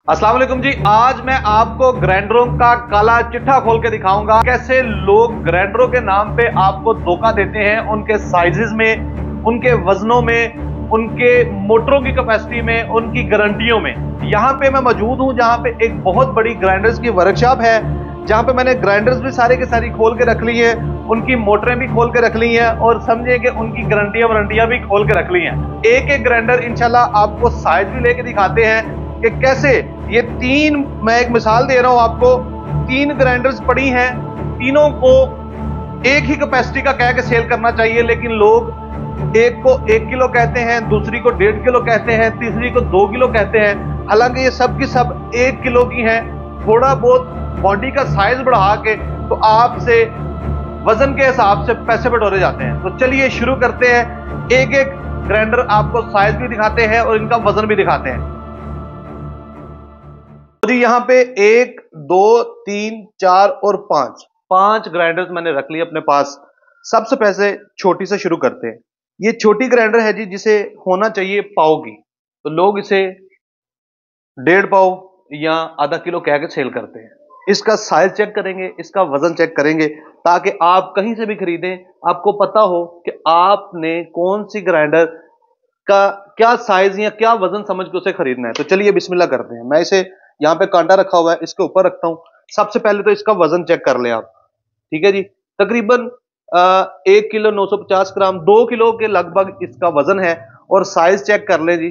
अस्सलाम वालेकुम जी। आज मैं आपको ग्राइंडरों का काला चिट्ठा खोल के दिखाऊंगा कैसे लोग ग्राइंडरों के नाम पे आपको धोखा देते हैं, उनके साइजेस में, उनके वजनों में, उनके मोटरों की कैपेसिटी में, उनकी गारंटियों में। यहाँ पे मैं मौजूद हूँ जहाँ पे एक बहुत बड़ी ग्राइंडर्स की वर्कशॉप है, जहाँ पे मैंने ग्राइंडर्स भी सारे के सारी खोल के रख ली है, उनकी मोटरें भी खोल के रख ली हैं और समझिए कि उनकी गारंटियां वारंटियां भी खोल के रख ली हैं। एक एक ग्राइंडर इंशाल्लाह आपको साइज भी लेके दिखाते हैं कि कैसे ये तीन, मैं एक मिसाल दे रहा हूं आपको, तीन ग्राइंडर्स पड़ी हैं, तीनों को एक ही कैपेसिटी का कह के सेल करना चाहिए, लेकिन लोग एक को 1 किलो कहते हैं, दूसरी को 1.5 किलो कहते हैं, तीसरी को 2 किलो कहते हैं। हालांकि ये सब की सब 1 किलो की हैं। थोड़ा बहुत बॉडी का साइज बढ़ा के तो आपसे वजन के हिसाब से पैसे बटोरे जाते हैं। तो चलिए शुरू करते हैं। एक एक ग्राइंडर आपको साइज भी दिखाते हैं और इनका वजन भी दिखाते हैं। तो जी यहाँ पे 1, 2, 3, 4 और 5 ग्राइंडर्स मैंने रख लिए अपने पास। सबसे पहले छोटी से शुरू करते हैं। ये छोटी ग्राइंडर है जी, जिसे होना चाहिए पाव की, तो लोग इसे 1.5 पाव या आधा किलो कह के सेल करते हैं। इसका साइज चेक करेंगे, इसका वजन चेक करेंगे, ताकि आप कहीं से भी खरीदें आपको पता हो कि आपने कौन सी ग्राइंडर का क्या साइज या क्या वजन समझ के उसे खरीदना है। तो चलिए बिस्मिल्लाह करते हैं। मैं इसे यहाँ पे कांटा रखा हुआ है, इसके ऊपर रखता हूं। सबसे पहले तो इसका वजन चेक कर लें आप। ठीक है जी, तकरीबन 1 किलो 950 ग्राम, 2 किलो के लगभग इसका वजन है। और साइज चेक कर लें जी।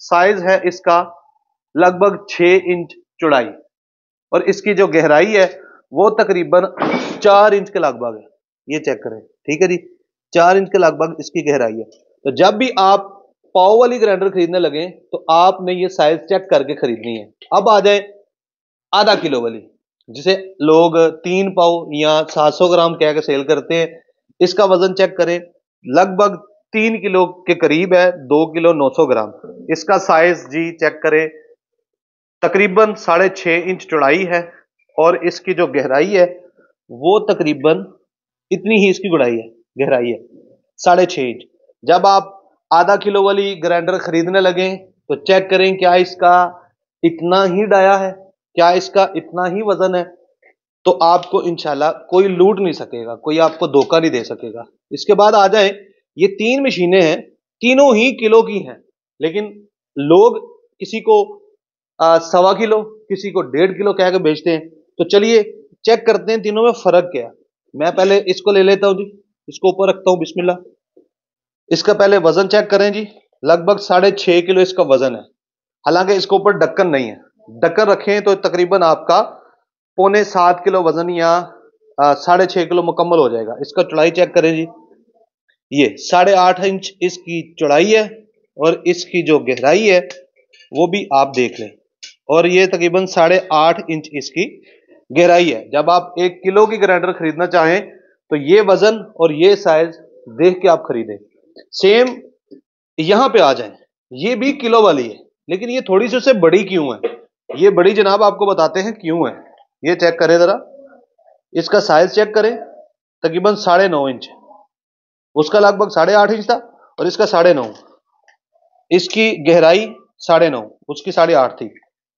साइज है इसका लगभग 6 इंच चौड़ाई, और इसकी जो गहराई है वो तकरीबन 4 इंच के लगभग है। ये चेक करें, ठीक है जी, 4 इंच के लगभग इसकी गहराई है। तो जब भी आप पाव वाली ग्राइंडर खरीदने लगे तो आपने ये साइज चेक करके खरीदनी है। अब आ जाए आधा किलो वाली, जिसे लोग 3 पाव या 700 ग्राम कह के सेल करते हैं। इसका वजन चेक करें, लगभग 3 किलो के करीब है, 2 किलो 900 ग्राम। इसका साइज जी चेक करें, तकरीबन 6.5 इंच चौड़ाई है, और इसकी जो गहराई है वो तकरीबन इतनी ही इसकी गुड़ाई है, गहराई है 6.5 इंच। जब आप आधा किलो वाली ग्राइंडर खरीदने लगे तो चेक करें क्या इसका इतना ही डाया है, क्या इसका इतना ही वजन है। तो आपको इंशाल्लाह कोई लूट नहीं सकेगा, कोई आपको धोखा नहीं दे सकेगा। इसके बाद आ जाए, ये 3 मशीनें हैं, तीनों ही किलो की हैं, लेकिन लोग किसी को 1.25 किलो, किसी को 1.5 किलो कह के बेचते हैं। तो चलिए चेक करते हैं तीनों में फर्क क्या है। मैं पहले इसको ले लेता हूं जी, इसको ऊपर रखता हूं, बिस्मिल्लाह। इसका पहले वजन चेक करें जी, लगभग 6.5 किलो इसका वजन है। हालांकि इसके ऊपर ढक्कन नहीं है, ढक्कन रखें तो तकरीबन आपका 6.25 किलो वजन या 6.5 किलो मुकम्मल हो जाएगा। इसका चौड़ाई चेक करें जी, ये 8.5 इंच इसकी चौड़ाई है, और इसकी जो गहराई है वो भी आप देख लें, और ये तकरीबन 8.5 इंच इसकी गहराई है। जब आप 1 किलो की ग्राइंडर खरीदना चाहें तो ये वजन और ये साइज देख के आप खरीदें। सेम यहां पे आ जाएं, ये भी किलो वाली है, लेकिन ये थोड़ी सी उससे बड़ी क्यों है, ये बड़ी जनाब आपको बताते हैं क्यों है। ये चेक करें जरा, इसका साइज चेक करें, तकरीबन 9.5 इंच, उसका लगभग 8.5 इंच था और इसका 9.5। इसकी गहराई 9.5, उसकी 8.5 थी,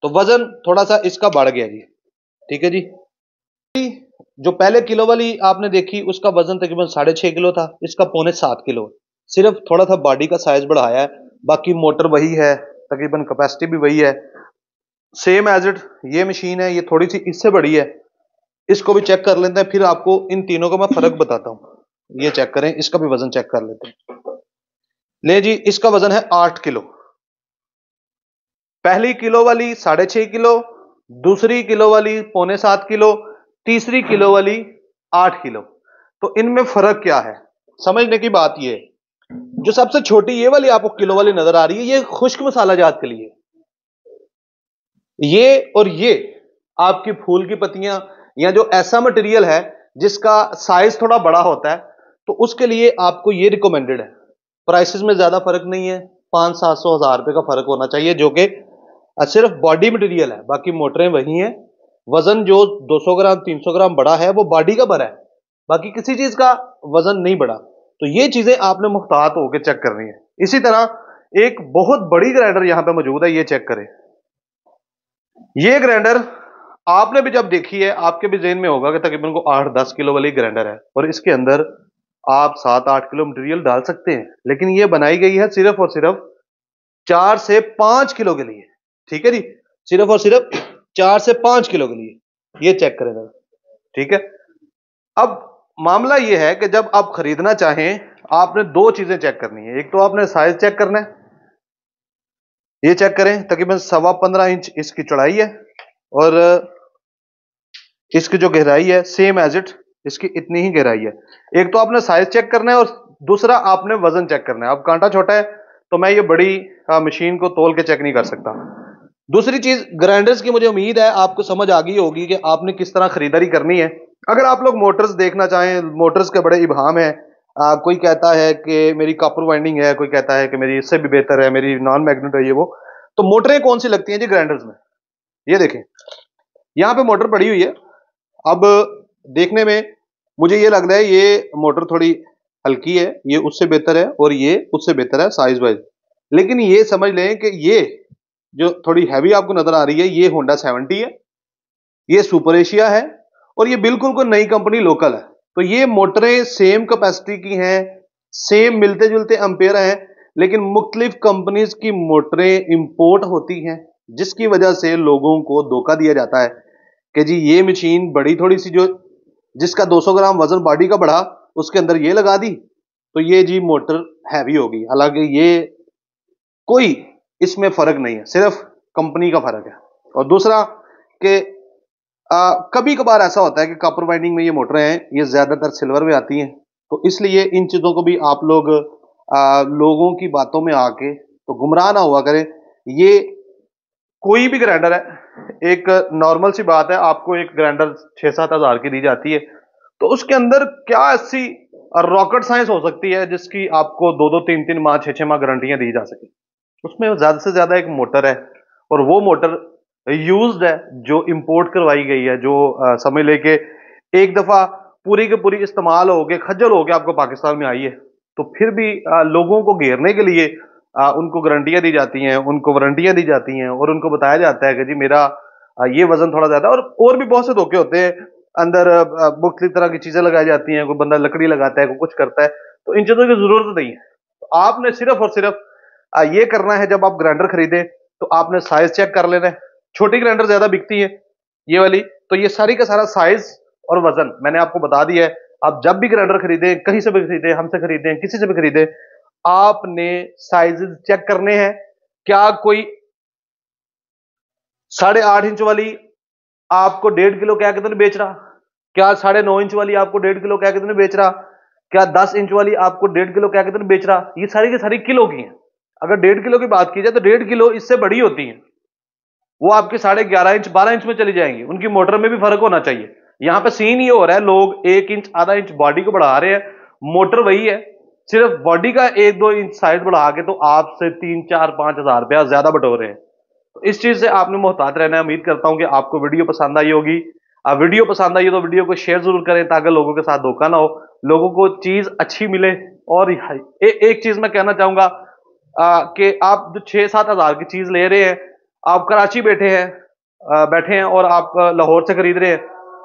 तो वजन थोड़ा सा इसका बढ़ गया जी। ठीक है जी, जो पहले किलो वाली आपने देखी उसका वजन तकरीबन 6.5 किलो था, इसका 6.25 किलो, सिर्फ थोड़ा सा बॉडी का साइज बढ़ाया है, बाकी मोटर वही है, तकरीबन कैपेसिटी भी वही है, सेम एज इट। ये मशीन है, ये थोड़ी सी इससे बड़ी है। इसको भी चेक कर लेते हैं, फिर आपको इन तीनों का मैं फर्क बताता हूं। ये चेक करें, इसका भी वजन चेक कर लेते हैं। ले जी, इसका वजन है 8 किलो। पहली किलो वाली 6.5 किलो, दूसरी किलो वाली 6.25 किलो, तीसरी किलो वाली 8 किलो। तो इनमें फर्क क्या है, समझने की बात ये है। जो सबसे छोटी ये वाली आपको किलो वाली नजर आ रही है, ये खुश्क मसाला जात के लिए, ये और ये आपकी फूल की पत्तियां या जो ऐसा मटेरियल है जिसका साइज थोड़ा बड़ा होता है, तो उसके लिए आपको ये रिकमेंडेड है। प्राइसेस में ज्यादा फर्क नहीं है, 500-700 हजार रुपए का फर्क होना चाहिए, जो कि सिर्फ बॉडी मटेरियल है, बाकी मोटरें वही हैं। वजन जो 200 ग्राम 300 ग्राम बड़ा है वो बॉडी का बड़ा है, बाकी किसी चीज का वजन नहीं बढ़ा। तो ये चीजें आपने मुख्तात होकर चेक करनी है। इसी तरह एक बहुत बड़ी ग्राइंडर यहां पे मौजूद है, ये चेक करें। ये ग्राइंडर आपने भी जब देखी है, आपके भी जेहन में होगा कि तकरीबन को 8-10 किलो वाली ग्राइंडर है और इसके अंदर आप 7-8 किलो मटेरियल डाल सकते हैं, लेकिन ये बनाई गई है सिर्फ और सिर्फ 4 से 5 किलो के लिए। ठीक है जी, सिर्फ और सिर्फ 4 से 5 किलो के लिए। ये चेक करें जरा। ठीक है, अब मामला ये है कि जब आप खरीदना चाहें, आपने दो चीजें चेक करनी है। एक तो आपने साइज चेक करना है, ये चेक करें, तकरीबन 15.25 इंच इसकी चौड़ाई है और इसकी जो गहराई है सेम एज इट इसकी इतनी ही गहराई है। एक तो आपने साइज चेक करना है और दूसरा आपने वजन चेक करना है। अब कांटा छोटा है तो मैं ये बड़ी मशीन को तोल के चेक नहीं कर सकता। दूसरी चीज, ग्राइंडर्स की मुझे उम्मीद है आपको समझ आ गई होगी कि आपने किस तरह खरीदारी करनी है। अगर आप लोग मोटर्स देखना चाहें, मोटर्स के बड़े इबाम है। कोई कहता है कि मेरी कॉपर वाइंडिंग है, कोई कहता है कि मेरी इससे भी बेहतर है, मेरी नॉन मैग्नेट है, ये वो। तो मोटरें कौन सी लगती हैं जी ग्राइंडर्स में? ये देखें, यहां पे मोटर पड़ी हुई है। अब देखने में मुझे ये लग रहा है ये मोटर थोड़ी हल्की है, ये उससे बेहतर है और ये उससे बेहतर है साइज वाइज। लेकिन ये समझ लें कि ये जो थोड़ी हैवी आपको नजर आ रही है ये होंडा 70 है, ये सुपर एशिया है और ये बिल्कुल कोई नई कंपनी लोकल है। तो ये मोटरें सेम कैपेसिटी की हैं, सेम मिलते जुलते एम्पेयर हैं, लेकिन मुख्तलिफ कंपनीज की मोटरें इंपोर्ट होती हैं, जिसकी वजह से लोगों को धोखा दिया जाता है कि जी ये मशीन बड़ी थोड़ी सी, जो जिसका 200 ग्राम वजन बॉडी का बढ़ा उसके अंदर ये लगा दी तो ये जी मोटर हैवी होगी। हालांकि ये कोई इसमें फर्क नहीं है, सिर्फ कंपनी का फर्क है। और दूसरा कि कभी कभार ऐसा होता है कि कॉपर वाइंडिंग में ये मोटरें हैं, ये ज्यादातर सिल्वर में आती हैं, तो इसलिए इन चीजों को भी आप लोग लोगों की बातों में आके तो गुमराह ना हुआ करें। ये कोई भी ग्राइंडर है, एक नॉर्मल सी बात है, आपको एक ग्राइंडर 6-7 हजार की दी जाती है, तो उसके अंदर क्या ऐसी रॉकेट साइंस हो सकती है जिसकी आपको 2-2, 3-3 माह, 6-6 माह गारंटियां दी जा सके? उसमें ज्यादा से ज्यादा एक मोटर है और वो मोटर यूज्ड है, जो इंपोर्ट करवाई गई है, जो समझ लेके एक दफा पूरी की पूरी इस्तेमाल हो गए, खज्जल हो गए, आपको पाकिस्तान में आई है। तो फिर भी लोगों को घेरने के लिए उनको गारंटियां दी जाती हैं, उनको वारंटियां दी जाती हैं और उनको बताया जाता है कि जी मेरा ये वजन थोड़ा ज्यादा है। और भी बहुत से धोखे होते हैं, अंदर मुख्तलिफ तरह की चीजें लगाई जाती हैं, कोई बंदा लकड़ी लगाता है, कोई कुछ करता है। तो इन चीजों की जरूरत नहीं है। तो आपने सिर्फ और सिर्फ ये करना है, जब आप ग्राइंडर खरीदे तो आपने साइज चेक कर लेना है। छोटी ग्राइंडर ज्यादा बिकती है ये वाली, तो ये सारी का सारा साइज और वजन मैंने आपको बता दिया है। आप जब भी ग्राइंडर खरीदे, कहीं से भी खरीदे, हमसे खरीदे, किसी से भी खरीदे, आपने साइजेस चेक करने हैं। क्या कोई 8.5 इंच वाली आपको 1.5 किलो कह के तो नहीं बेच रहा? क्या 9.5 इंच वाली आपको 1.5 किलो कह के तो नहीं बेच रहा? क्या 10 इंच वाली आपको 1.5 किलो कह के तो नहीं बेच रहा? ये सारी की सारी किलो की हैं। अगर 1.5 किलो की बात की जाए तो 1.5 किलो इससे बड़ी होती है, वो आपके 11.5 इंच 12 इंच में चली जाएंगी। उनकी मोटर में भी फर्क होना चाहिए। यहां पे सीन ये हो रहा है, लोग 1 इंच आधा इंच बॉडी को बढ़ा रहे हैं, मोटर वही है, सिर्फ बॉडी का 1-2 इंच साइज बढ़ा के तो आपसे 3-4-5 हजार रुपया ज्यादा बटोर रहे हैं। तो इस चीज से आपने मोहतात रहना है। उम्मीद करता हूं कि आपको वीडियो पसंद आई होगी। वीडियो पसंद आई हो तो वीडियो को शेयर जरूर करें ताकि लोगों के साथ धोखा ना हो, लोगों को चीज अच्छी मिले। और एक चीज मैं कहना चाहूंगा कि आप जो 6-7 हजार की चीज ले रहे हैं, आप कराची बैठे हैं और आप लाहौर से खरीद रहे हैं,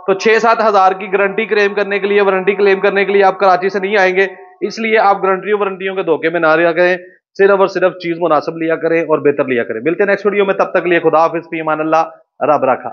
तो 6-7 हजार की गारंटी क्लेम करने के लिए, वारंटी क्लेम करने के लिए आप कराची से नहीं आएंगे। इसलिए आप गारंटियों वारंटियों के धोखे में ना रिया करें, सिर्फ और सिर्फ चीज मुनासिब लिया करें और बेहतर लिया करें। मिलते हैं नेक्स्ट वीडियो में, तब तक के लिए खुदा हाफिज, फी अमान अल्लाह, रब रखा।